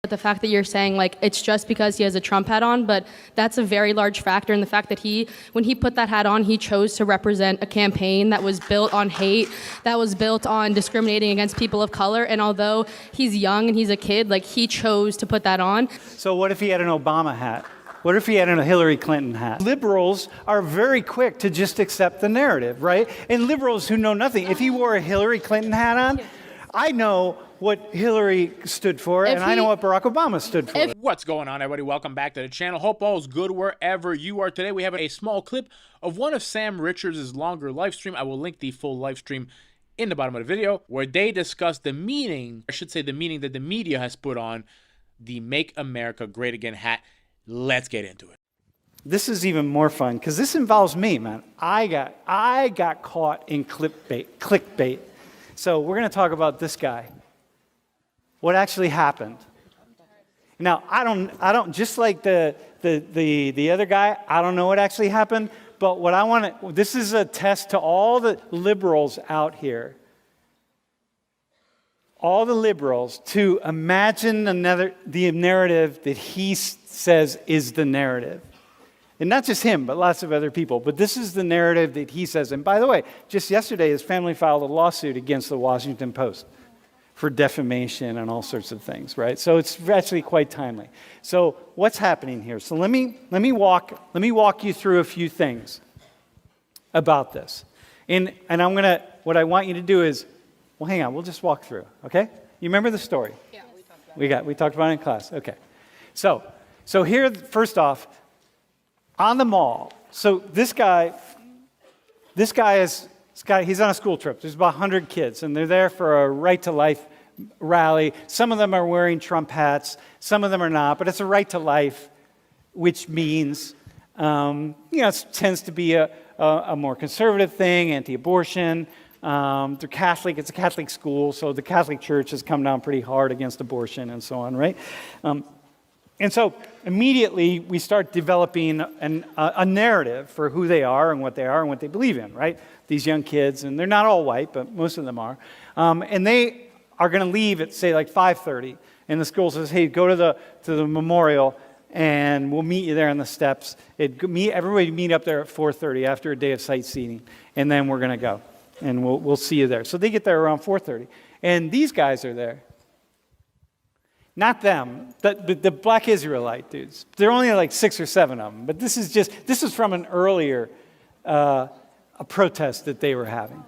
The fact that you're saying like it's just because he has a Trump hat on, but that's a very large factor in the fact that when he put that hat on, he chose to represent a campaign that was built on hate, that was built on discriminating against people of color. And although he's young and he's a kid, like he chose to put that on. So what if he had an Obama hat? What if he had a Hillary Clinton hat? Liberals are very quick to just accept the narrative, right? And liberals who know nothing, if he wore a Hillary Clinton hat on, I know what Hillary stood for, and I know what Barack Obama stood for. What's going on, everybody? Welcome back to the channel. Hope all is good wherever you are. Today we have a small clip of one of Sam Richards' longer live stream. I will link the full live stream in the bottom of the video, where they discuss the meaning, I should say the meaning that the media has put on the Make America Great Again hat. Let's get into it. This is even more fun, because this involves me, man. I got caught in clickbait. So we're going to talk about this guy. What actually happened? Now, I don't just like the other guy, I don't know what actually happened, but what I want to, this is a test to all the liberals out here. All the liberals to imagine the narrative that he says is the narrative. And not just him, but lots of other people. But this is the narrative that he says. And by the way, just yesterday, his family filed a lawsuit against the Washington Post for defamation and all sorts of things, right? So it's actually quite timely. So what's happening here? So let me walk you through a few things about this. And what I want you to do is, well, hang on, we'll just walk through, okay? You remember the story? Yeah, we talked about it. We talked about it in class, okay. So here, first off, on the mall, so this guy he's on a school trip. There's about 100 kids, and they're there for a Right to Life rally. Some of them are wearing Trump hats. Some of them are not, but it's a Right to Life, which means, it tends to be a more conservative thing, anti-abortion. They're Catholic. It's a Catholic school, so the Catholic Church has come down pretty hard against abortion and so on, right? And so immediately we start developing a narrative for who they are and what they believe in, right? These young kids, and they're not all white, but most of them are. And they are going to leave at, say, like 5:30. And the school says, hey, go to the memorial, and we'll meet you there on the steps. Everybody meet up there at 4:30 after a day of sightseeing, and then we're going to go. And we'll see you there. So they get there around 4:30. And these guys are there. Not them, the black Israelite dudes. There are only like 6 or 7 of them. But this is from an earlier a protest that they were having.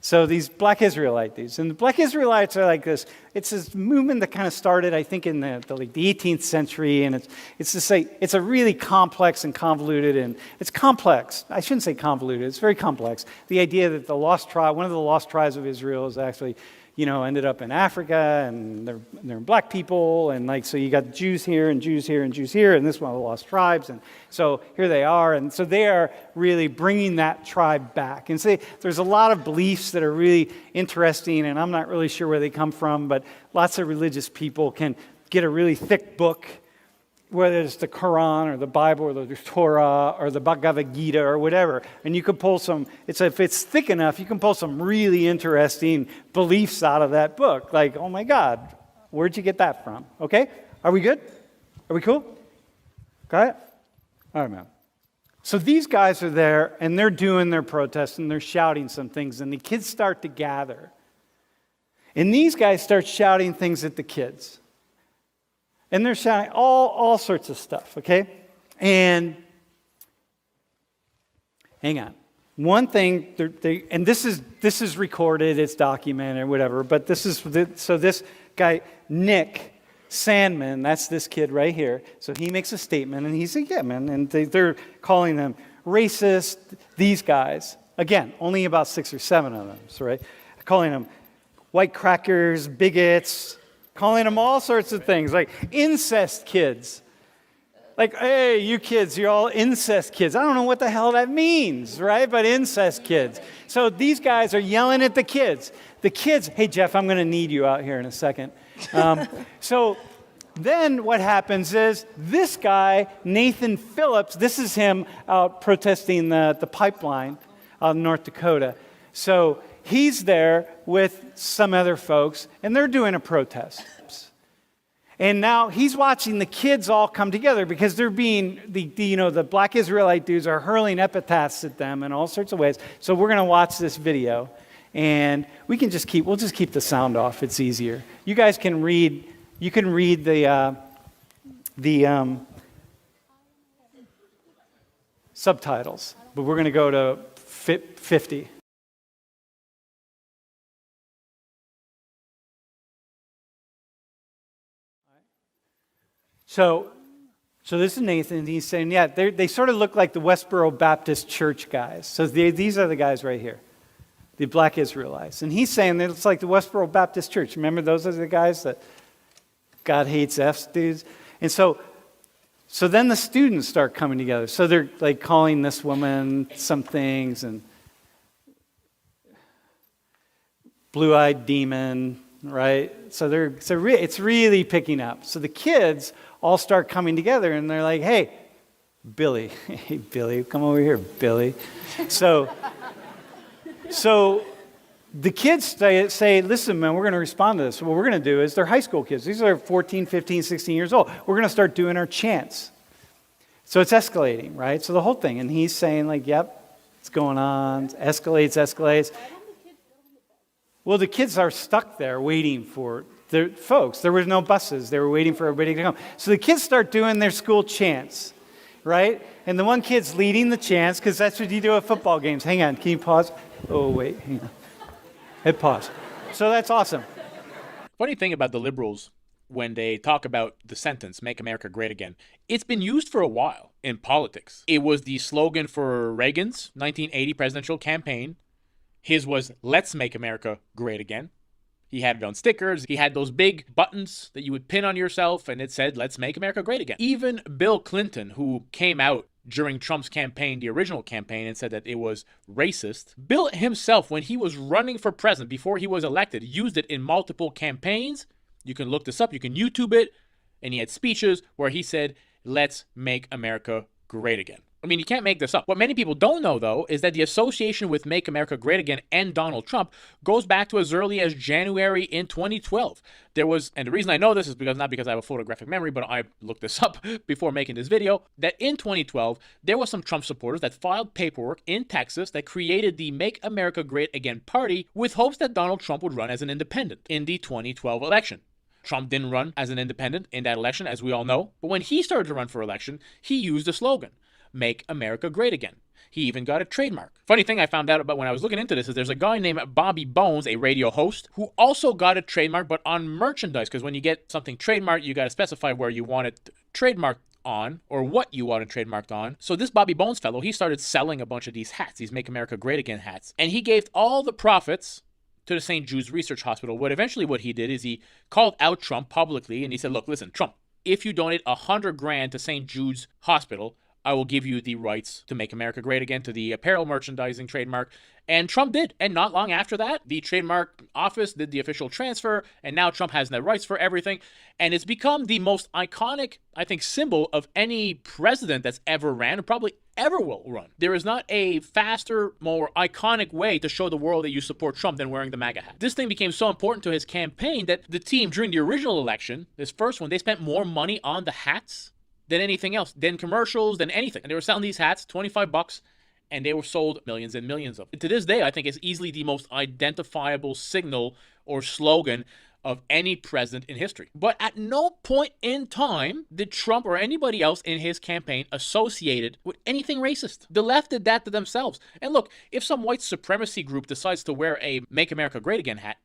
So these black Israelite dudes. And the black Israelites are like this. It's this movement that kind of started, I think, in the 18th century. And it's a really complex and convoluted, and it's complex. I shouldn't say convoluted. It's very complex. The idea that one of the lost tribes of Israel is actually, ended up in Africa, and they're black people, and so you got Jews here, and Jews here, and Jews here, and this one of the lost tribes, and so here they are, and so they are really bringing that tribe back. And there's a lot of beliefs that are really interesting, and I'm not really sure where they come from, but lots of religious people can get a really thick book, whether it's the Quran or the Bible or the Torah or the Bhagavad Gita or whatever, and you can pull if it's thick enough, you can pull some really interesting beliefs out of that book. Like, oh my God, where'd you get that from? Okay, are we good? Are we cool? Got it? All right, man. So these guys are there, and they're doing their protest, and they're shouting some things, and the kids start to gather. And these guys start shouting things at the kids. And they're shouting all sorts of stuff, okay? And hang on. One thing, and this is recorded, it's documented, whatever, but this guy, Nick Sandman, that's this kid right here. So he makes a statement, and he's like, yeah, man, and they're calling them racist, these guys. Again, only about 6 or 7 of them, so, right? Calling them white crackers, bigots, calling them all sorts of things, like incest kids. Like, hey, you kids, you're all incest kids. I don't know what the hell that means, right? But incest kids. So these guys are yelling at the kids. The kids, hey, Jeff, I'm going to need you out here in a second. So then what happens is this guy, Nathan Phillips, this is him out protesting the pipeline out in North Dakota. So he's there with some other folks, and they're doing a protest. And now he's watching the kids all come together because they're being, the black Israelite dudes are hurling epithets at them in all sorts of ways. So we're going to watch this video. And we'll just keep the sound off. It's easier. You guys can read, the subtitles. But we're going to go to 50. So this is Nathan, and he's saying, yeah, they sort of look like the Westboro Baptist Church guys. So these are the guys right here, the black Israelites. And he's saying that it's like the Westboro Baptist Church. Remember, those are the guys that God hates F's dudes? And so then the students start coming together. So they're like calling this woman some things, and blue-eyed demon, right? So it's really picking up. So the kids all start coming together, and they're like, hey, Billy, come over here, Billy. So the kids say, listen, man, we're going to respond to this. What we're going to do is, they're high school kids. These are 14, 15, 16 years old. We're going to start doing our chants. So it's escalating, right? So the whole thing. And he's saying, like, yep, it's going on. Escalates. Well, the kids are stuck there waiting for their folks. There was no buses. They were waiting for everybody to come. So the kids start doing their school chants, right? And the one kid's leading the chants, because that's what you do at football games. Hang on, can you pause? Oh, wait, hang on. Hit pause. So that's awesome. Funny thing about the liberals, when they talk about the sentence, "Make America Great Again," it's been used for a while in politics. It was the slogan for Reagan's 1980 presidential campaign. His was, "Let's make America great again." He had it on stickers. He had those big buttons that you would pin on yourself, and it said, "Let's make America great again." Even Bill Clinton, who came out during Trump's campaign, the original campaign, and said that it was racist, Bill himself, when he was running for president, before he was elected, used it in multiple campaigns. You can look this up. You can YouTube it. And he had speeches where he said, "Let's make America great again." I mean, you can't make this up. What many people don't know, though, is that the association with Make America Great Again and Donald Trump goes back to as early as January in 2012. There was, and the reason I know this is not because I have a photographic memory, but I looked this up before making this video, that in 2012, there was some Trump supporters that filed paperwork in Texas that created the Make America Great Again party with hopes that Donald Trump would run as an independent in the 2012 election. Trump didn't run as an independent in that election, as we all know, but when he started to run for election, he used the slogan, "Make America Great Again." He even got a trademark. Funny thing I found out about when I was looking into this is there's a guy named Bobby Bones, a radio host, who also got a trademark, but on merchandise, because when you get something trademarked, you got to specify where you want it trademarked on, or what you want it trademarked on. So this Bobby Bones fellow, he started selling a bunch of these hats, these Make America Great Again hats, and he gave all the profits to the St. Jude's Research Hospital. What he did is he called out Trump publicly, and he said, look, listen, Trump, if you donate $100,000 to St. Jude's Hospital, I will give you the rights to Make America Great Again, to the apparel merchandising trademark. And Trump did. And not long after that, the trademark office did the official transfer, and now Trump has the rights for everything. And it's become the most iconic, I think, symbol of any president that's ever ran, and probably ever will run. There is not a faster, more iconic way to show the world that you support Trump than wearing the MAGA hat. This thing became so important to his campaign that the team, during the original election, this first one, they spent more money on the hats than anything else, than commercials, than anything. And they were selling these hats, $25, and they were sold millions and millions of them. To this day, I think it's easily the most identifiable signal or slogan of any president in history. But at no point in time did Trump or anybody else in his campaign associated with anything racist. The left did that to themselves. And look, if some white supremacy group decides to wear a Make America Great Again hat,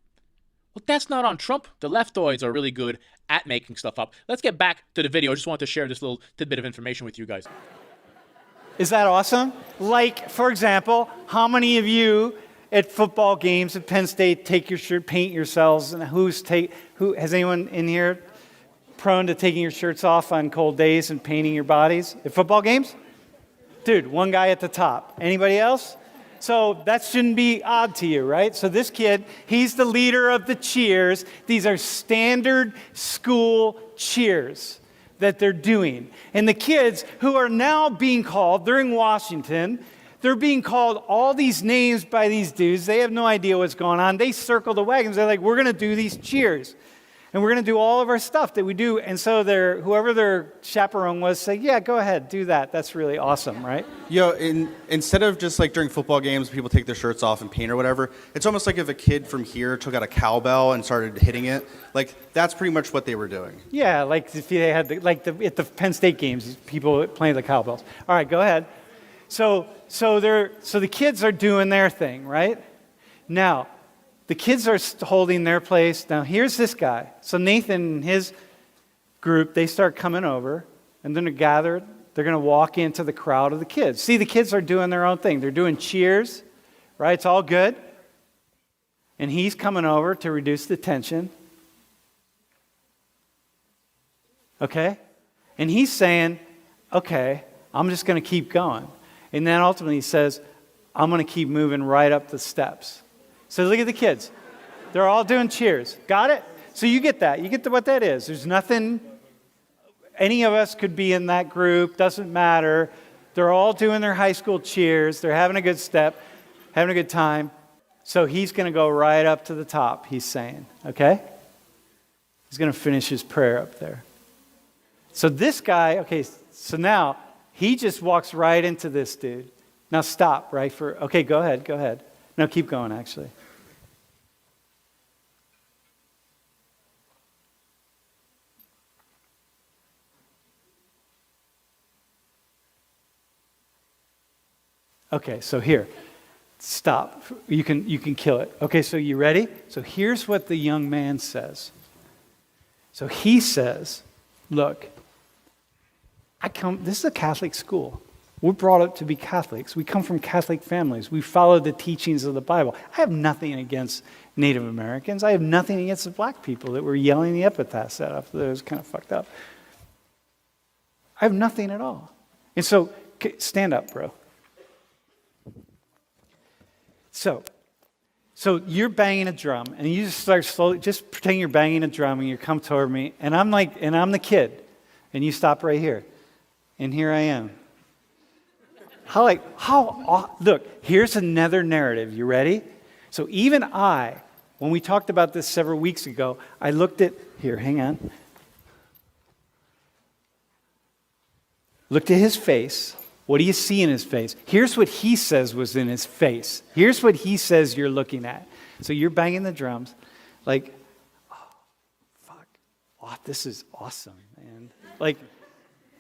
well, that's not on Trump. The leftoids are really good at making stuff up. Let's get back to the video. I just wanted to share this little tidbit of information with you guys. Is that awesome? Like, for example, how many of you at football games at Penn State take your shirt, paint yourselves, and who has anyone in here prone to taking your shirts off on cold days and painting your bodies at football games? Dude, one guy at the top. Anybody else? So that shouldn't be odd to you, right? So this kid, he's the leader of the cheers. These are standard school cheers that they're doing. And the kids who are now being called, they're in Washington, they're being called all these names by these dudes. They have no idea what's going on. They circle the wagons. They're like, we're going to do these cheers. And we're going to do all of our stuff that we do. And so whoever their chaperone was say, yeah, go ahead, do that. That's really awesome, right? Instead of just like during football games, people take their shirts off and paint or whatever, it's almost like if a kid from here took out a cowbell and started hitting it. Like, that's pretty much what they were doing. Yeah, like if they had, at the Penn State games, people playing the cowbells. All right, go ahead. So the kids are doing their thing, right? Now, the kids are holding their place. Now, here's this guy. So Nathan and his group, they start coming over, and then they're gathered. They're going to walk into the crowd of the kids. See, the kids are doing their own thing. They're doing cheers, right? It's all good. And he's coming over to reduce the tension. Okay? And he's saying, okay, I'm just going to keep going. And then ultimately he says, I'm going to keep moving right up the steps. So look at the kids. They're all doing cheers. Got it? So you get that. You get what that is. There's nothing, any of us could be in that group. Doesn't matter. They're all doing their high school cheers. They're having a good step, having a good time. So he's going to go right up to the top, he's saying. Okay? He's going to finish his prayer up there. So this guy, okay, so now he just walks right into this dude. Now stop, right? Okay, go ahead. No, keep going, actually. Okay, so here, stop. You can kill it. Okay, so you ready? So here's what the young man says. So he says, look, this is a Catholic school. We're brought up to be Catholics. We come from Catholic families. We follow the teachings of the Bible. I have nothing against Native Americans. I have nothing against the black people that were yelling the epitaphs at us. That was kind of fucked up. I have nothing at all. And so, stand up, bro. So you're banging a drum, and you just start slowly, just pretend you're banging a drum, and you come toward me, and I'm the kid, and you stop right here, and here I am. Look, here's another narrative. You ready? So even when we talked about this several weeks ago, I looked at, hang on. Looked at his face. What do you see in his face? Here's what he says was in his face. Here's what he says you're looking at. So you're banging the drums, like, oh, fuck. Oh, this is awesome, man. Like,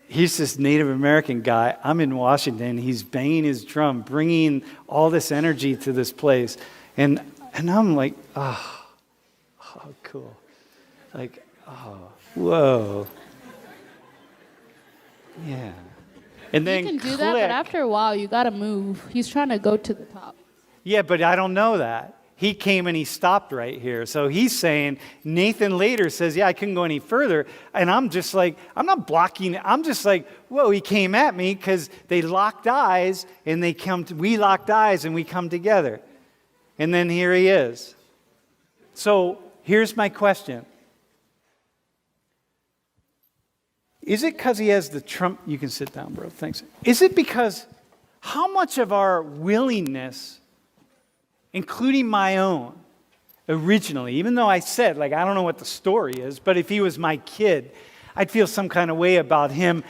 here's this Native American guy. I'm in Washington. He's banging his drum, bringing all this energy to this place. And I'm like, oh, cool. Like, oh, whoa. Yeah. And then you can do that, but after a while, you got to move. He's trying to go to the top. Yeah, but I don't know that. He came and he stopped right here. So he's saying, Nathan later says, yeah, I couldn't go any further. And I'm just like, I'm not blocking. I'm just like, whoa, he came at me because they locked eyes and we locked eyes and we come together. And then here he is. So here's my question. Is it because he has the Trump? You can sit down, bro. Thanks. Is it because how much of our willingness, including my own, originally, even though I said, I don't know what the story is, but if he was my kid, I'd feel some kind of way about him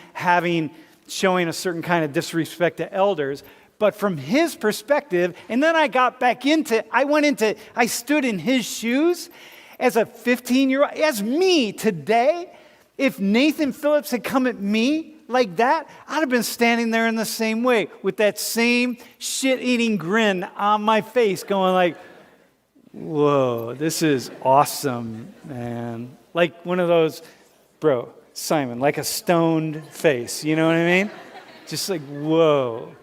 showing a certain kind of disrespect to elders. But from his perspective, and then I stood in his shoes as a 15-year-old, as me today. If Nathan Phillips had come at me like that, I'd have been standing there in the same way with that same shit-eating grin on my face going like, whoa, this is awesome, man. Like one of those, bro, Simon, like a stoned face, you know what I mean? Just like, whoa.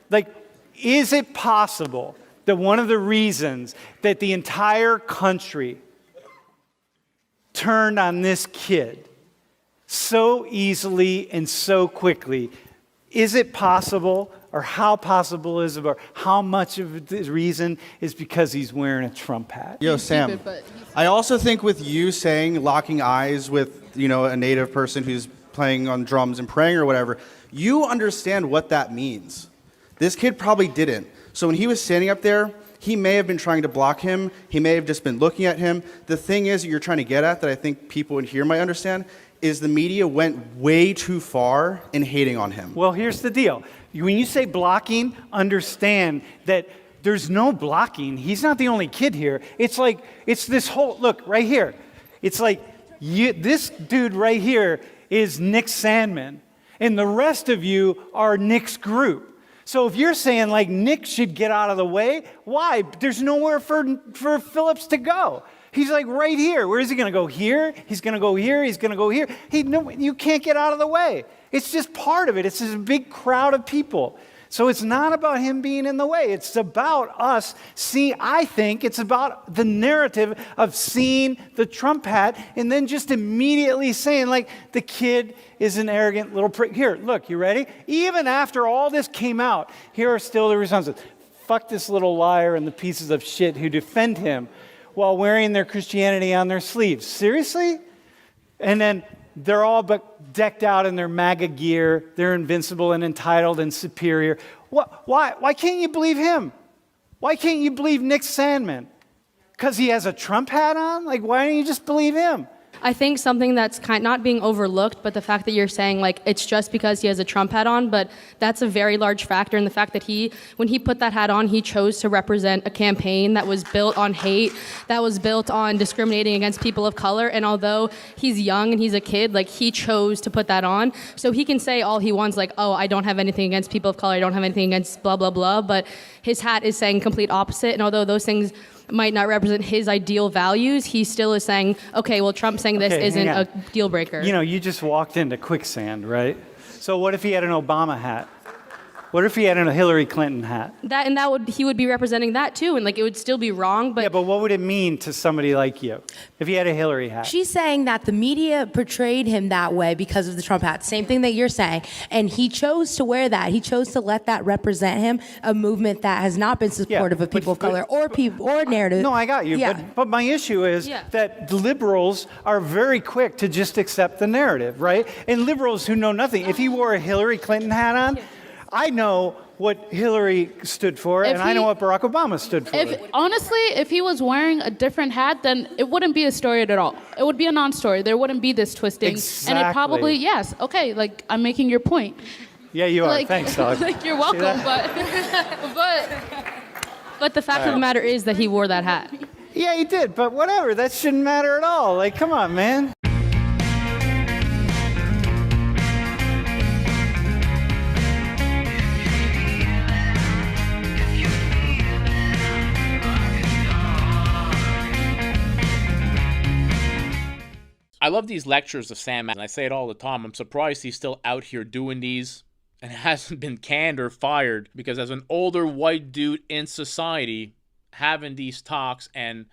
Like, is it possible that one of the reasons that the entire country turned on this kid so easily and so quickly, is it possible, or how possible is it, or how much of the reason is because he's wearing a Trump hat? Yo, Sam, I also think with you saying locking eyes with, a native person who's playing on drums and praying or whatever, you understand what that means. This kid probably didn't. So when he was standing up there, he may have been trying to block him. He may have just been looking at him. The thing is that you're trying to get at that I think people in here might understand is the media went way too far in hating on him. Well, here's the deal. When you say blocking, understand that there's no blocking. He's not the only kid here. It's like, it's this whole, look, right here. It's like, this dude right here is Nick Sandmann, and the rest of you are Nick's group. So if you're saying, like, Nick should get out of the way, why? There's nowhere for Phillips to go. He's like right here. Where is he going to go? Here? He's going to go here. He's going to go here. You can't get out of the way. It's just part of it. It's this big crowd of people. So it's not about him being in the way. It's about us seeing, I think it's about the narrative of seeing the Trump hat and then just immediately saying, like, the kid is an arrogant little prick. Here, look, you ready? Even after all this came out, here are still the responses. Fuck this little liar and the pieces of shit who defend him while wearing their Christianity on their sleeves. Seriously? And then they're all but decked out in their MAGA gear. They're invincible and entitled and superior. Why can't you believe him? Why can't you believe Nick Sandmann? Because he has a Trump hat on? Like, why don't you just believe him? I think something that's not being overlooked, but the fact that you're saying, like, it's just because he has a Trump hat on, but that's a very large factor in the fact that when he put that hat on, he chose to represent a campaign that was built on hate, that was built on discriminating against people of color, and although he's young and he's a kid, like, he chose to put that on. So he can say all he wants, like, oh, I don't have anything against people of color, I don't have anything against blah, blah, blah, but his hat is saying complete opposite, and although those things might not represent his ideal values, he still is saying, okay, well, Trump saying this isn't a deal breaker. You know, you just walked into quicksand, right? So what if he had an Obama hat? What if he had a Hillary Clinton hat? He would be representing that too, and like it would still be wrong. But yeah, but what would it mean to somebody like you if he had a Hillary hat? She's saying that the media portrayed him that way because of the Trump hat. Same thing that you're saying, and he chose to wear that. He chose to let that represent him, a movement that has not been supportive of people of color or narrative. No, I got you. Yeah. But my issue is that liberals are very quick to just accept the narrative, right? And liberals who know nothing. If he wore a Hillary Clinton hat on, I know what Hillary stood for, and I know what Barack Obama stood for. Honestly, if he was wearing a different hat, then it wouldn't be a story at all. It would be a non-story. There wouldn't be this twisting. Exactly. And it probably, yes, okay, like, I'm making your point. Yeah, you are. Like, Thanks, dog. Like, you're welcome, but the fact of the matter is that he wore that hat. Yeah, he did, but whatever. That shouldn't matter at all. Like, come on, man. I love these lectures of Sam, and I say it all the time. I'm surprised he's still out here doing these and hasn't been canned or fired, because as an older white dude in society having these talks, and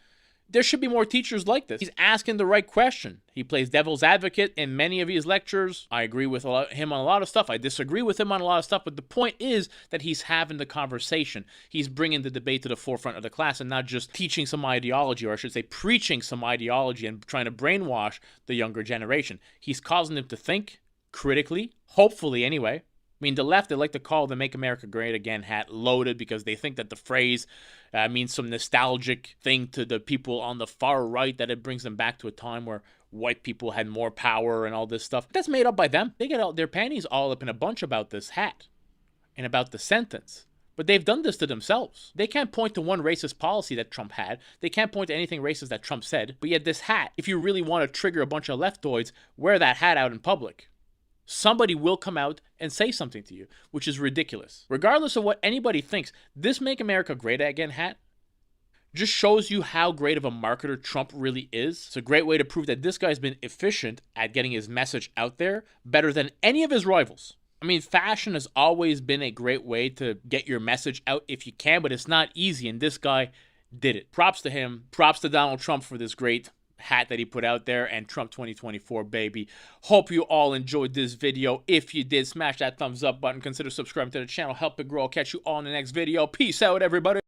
there should be more teachers like this. He's asking the right question. He plays devil's advocate in many of his lectures. I agree with him on a lot of stuff. I disagree with him on a lot of stuff. But the point is that he's having the conversation. He's bringing the debate to the forefront of the class and not just teaching some ideology, or I should say preaching some ideology and trying to brainwash the younger generation. He's causing them to think critically, hopefully anyway. I mean, the left, they like to call the Make America Great Again hat loaded because they think that the phrase means some nostalgic thing to the people on the far right, that it brings them back to a time where white people had more power and all this stuff. That's made up by them. They get their panties all up in a bunch about this hat and about the sentence. But they've done this to themselves. They can't point to one racist policy that Trump had. They can't point to anything racist that Trump said. But yet this hat, if you really want to trigger a bunch of leftoids, wear that hat out in public. Somebody will come out and say something to you, which is ridiculous. Regardless of what anybody thinks, this Make America Great Again hat just shows you how great of a marketer Trump really is. It's a great way to prove that this guy's been efficient at getting his message out there, better than any of his rivals. I mean, fashion has always been a great way to get your message out if you can, but it's not easy, and this guy did it. Props to him. Props to Donald Trump for this great hat that he put out there, and Trump 2024, baby. Hope you all enjoyed this video. If you did, smash that thumbs up button. Consider subscribing to the channel. Help it grow. I'll catch you all in the next video. Peace out, everybody.